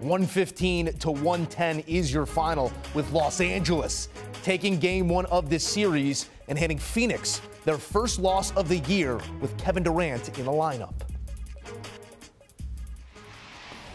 115 to 110 is your final, with Los Angeles taking game one of this series and handing Phoenix their first loss of the year with Kevin Durant in the lineup.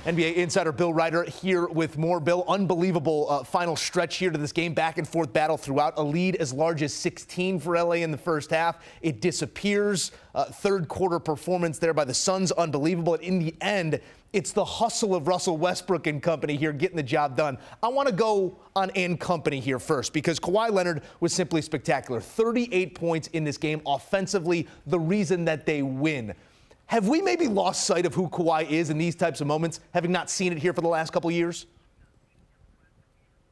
NBA insider Bill Reiter here with more. Bill, unbelievable final stretch here to this game. Back and forth battle throughout. A lead as large as 16 for LA in the first half. It disappears. Third quarter performance there by the Suns, unbelievable. And in the end, it's the hustle of Russell Westbrook and company here getting the job done. I want to go on and company here first because Kawhi Leonard was simply spectacular. 38 points in this game offensively, the reason that they win. Have we maybe lost sight of who Kawhi is in these types of moments, having not seen it here for the last couple of years?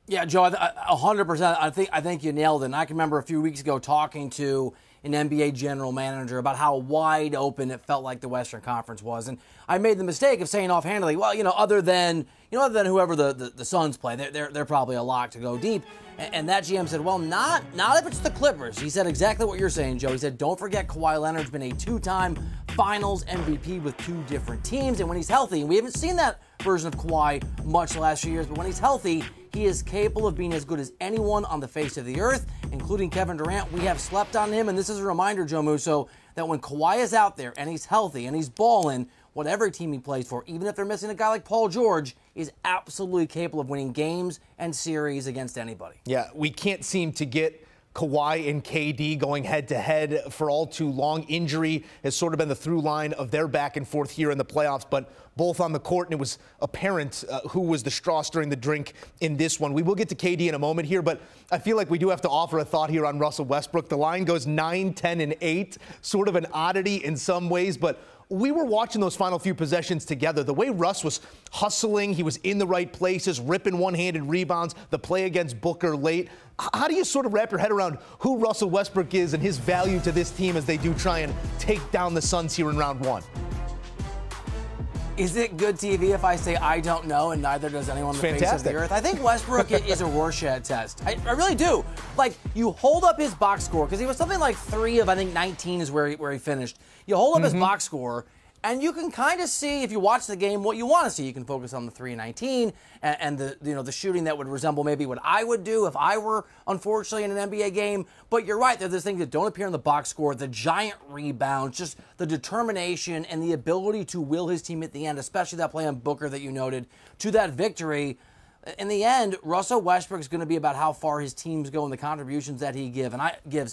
Yeah, Joe, 100%. I think you nailed it. And I can remember a few weeks ago talking to an NBA general manager about how wide open it felt like the Western Conference was. And I made the mistake of saying offhandedly, well, other than whoever the Suns play, they're probably a lock to go deep. And that GM said, well, not if it's the Clippers. He said exactly what you're saying, Joe. He said, don't forget Kawhi Leonard's been a two-time Finals MVP with two different teams. And when he's healthy, and we haven't seen that version of Kawhi much the last few years, but when he's healthy, he is capable of being as good as anyone on the face of the earth, including Kevin Durant. We have slept on him, and this is a reminder, Joe Musso, that when Kawhi is out there and he's healthy and he's balling, whatever team he plays for, even if they're missing a guy like Paul George, is absolutely capable of winning games and series against anybody. Yeah, we can't seem to get Kawhi and KD going head-to-head for all too long. Injury has sort of been the through line of their back and forth here in the playoffs, but both on the court, and it was apparent who was the straw stirring the drink in this one. We will get to KD in a moment here, but I feel like we do have to offer a thought here on Russell Westbrook. The line goes 9, 10, and 8, sort of an oddity in some ways, but we were watching those final few possessions together. The way Russ was hustling, he was in the right places, ripping one-handed rebounds, the play against Booker late. How do you sort of wrap your head around who Russell Westbrook is and his value to this team as they do try and take down the Suns here in round one? Is it good TV if I say I don't know, and neither does anyone on the face of the earth? I think Westbrook is a Rorschach test. I really do. Like, you hold up his box score, because he was something like 3 of, I think, 19 is where he finished. You hold up his box score, and you can kind of see, if you watch the game, what you want to see. You can focus on the 3 and 19 and the shooting that would resemble maybe what I would do if I were, unfortunately, in an NBA game. But you're right. There's things that don't appear in the box score, the giant rebounds, just the determination and the ability to will his team at the end, especially that play on Booker that you noted, to that victory. In the end, Russell Westbrook is going to be about how far his teams go and the contributions that he gives.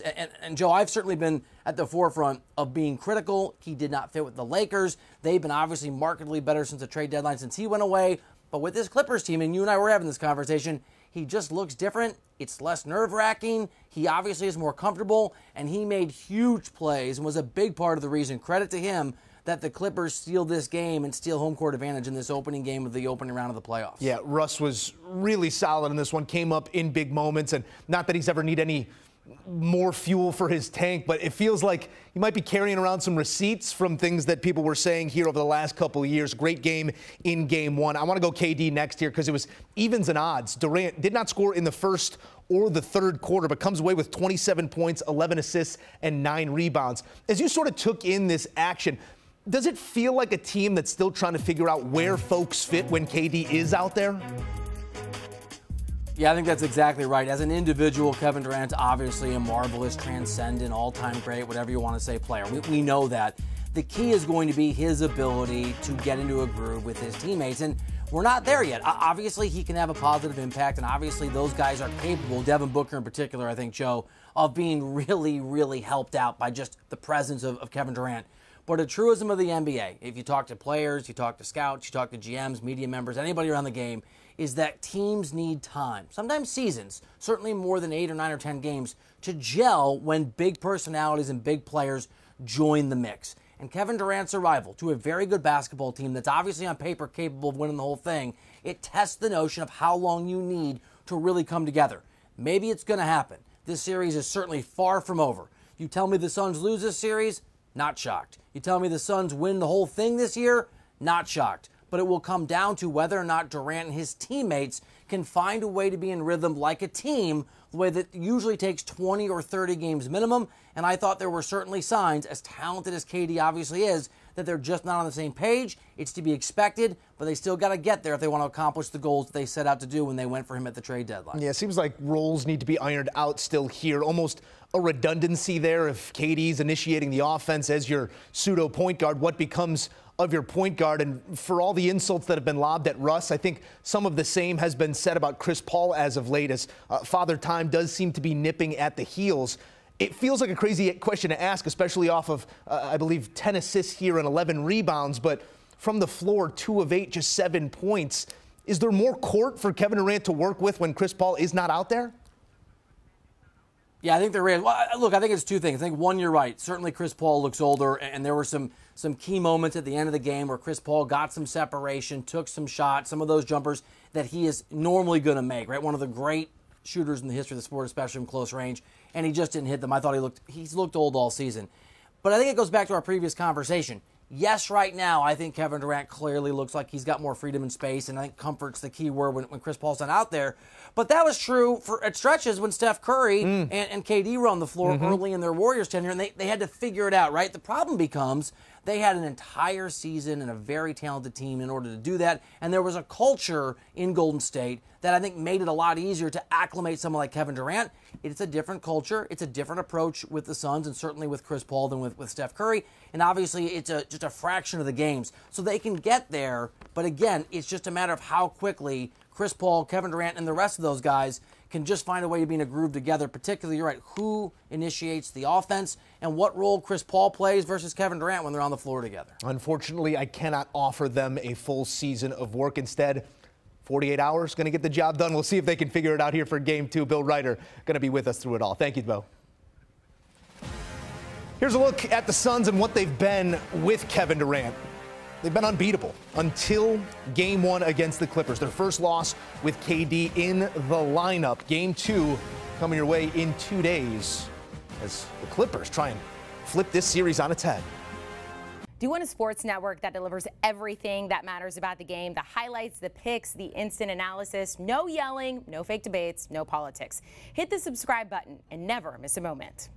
And Joe, I've certainly been at the forefront of being critical. He did not fit with the Lakers. They've been obviously markedly better since the trade deadline, since he went away. But with this Clippers team, and you and I were having this conversation, he just looks different. It's less nerve-wracking. He obviously is more comfortable, and he made huge plays and was a big part of the reason, credit to him, that the Clippers steal this game and steal home court advantage in this opening game of the opening round of the playoffs. Yeah, Russ was really solid in this one, came up in big moments, and not that he's ever need any more fuel for his tank, but it feels like he might be carrying around some receipts from things that people were saying here over the last couple of years. Great game in game one. I want to go KD next here because it was evens and odds. Durant did not score in the first or the third quarter, but comes away with 27 points, 11 assists, and 9 rebounds. As you sort of took in this action, does it feel like a team that's still trying to figure out where folks fit when KD is out there? Yeah, I think that's exactly right. As an individual, Kevin Durant's obviously a marvelous, transcendent, all-time great, whatever you want to say, player. We know that. The key is going to be his ability to get into a groove with his teammates, and we're not there yet. Obviously, he can have a positive impact, and obviously those guys are capable, Devin Booker in particular, I think, Joe, of being really, really helped out by just the presence of Kevin Durant. But a truism of the NBA, if you talk to players, you talk to scouts, you talk to GMs, media members, anybody around the game, is that teams need time, sometimes seasons, certainly more than 8 or 9 or 10 games, to gel when big personalities and big players join the mix. And Kevin Durant's arrival to a very good basketball team that's obviously on paper capable of winning the whole thing, it tests the notion of how long you need to really come together. Maybe it's going to happen. This series is certainly far from over. You tell me the Suns lose this series, not shocked. You tell me the Suns win the whole thing this year, not shocked. But it will come down to whether or not Durant and his teammates can find a way to be in rhythm like a team, the way that usually takes 20 or 30 games minimum. And I thought there were certainly signs, as talented as KD obviously is, that they're just not on the same page. It's to be expected, but they still got to get there if they want to accomplish the goals that they set out to do when they went for him at the trade deadline. Yeah, it seems like roles need to be ironed out still here. Almost a redundancy there if KD's initiating the offense as your pseudo point guard. What becomes of your point guard? And for all the insults that have been lobbed at Russ, I think some of the same has been said about Chris Paul as of late, as Father Time does seem to be nipping at the heels. It feels like a crazy question to ask, especially off of, I believe, 10 assists here and 11 rebounds, but from the floor, 2 of 8, just 7 points. Is there more court for Kevin Durant to work with when Chris Paul is not out there? Yeah, I think there is. Well, look, I think it's two things. I think, one, you're right. Certainly Chris Paul looks older, and there were some key moments at the end of the game where Chris Paul got some separation, took some shots, some of those jumpers that he is normally going to make, right? One of the great shooters in the history of the sport, especially from close range, and he just didn't hit them. I thought he's looked old all season. But I think it goes back to our previous conversation. Yes, right now, I think Kevin Durant clearly looks like he's got more freedom and space, and I think comfort's the key word when Chris Paul's not out there. But that was true at stretches when Steph Curry and KD were on the floor early in their Warriors tenure, and they had to figure it out, right? The problem becomes they had an entire season and a very talented team in order to do that, and there was a culture in Golden State that I think made it a lot easier to acclimate someone like Kevin Durant. It's a different culture. It's a different approach with the Suns and certainly with Chris Paul than with Steph Curry. And obviously it's just a fraction of the games. So they can get there, but again, it's just a matter of how quickly Chris Paul, Kevin Durant, and the rest of those guys can just find a way to be in a groove together, particularly, you're right, who initiates the offense and what role Chris Paul plays versus Kevin Durant when they're on the floor together. Unfortunately, I cannot offer them a full season of work. Instead, 48 hours, going to get the job done. We'll see if they can figure it out here for Game 2. Bill Reiter going to be with us through it all. Thank you, Bo. Here's a look at the Suns and what they've been with Kevin Durant. They've been unbeatable until Game 1 against the Clippers. Their first loss with KD in the lineup. Game 2 coming your way in 2 days as the Clippers try and flip this series on its head. Do you want a sports network that delivers everything that matters about the game? The highlights, the picks, the instant analysis, no yelling, no fake debates, no politics. Hit the subscribe button and never miss a moment.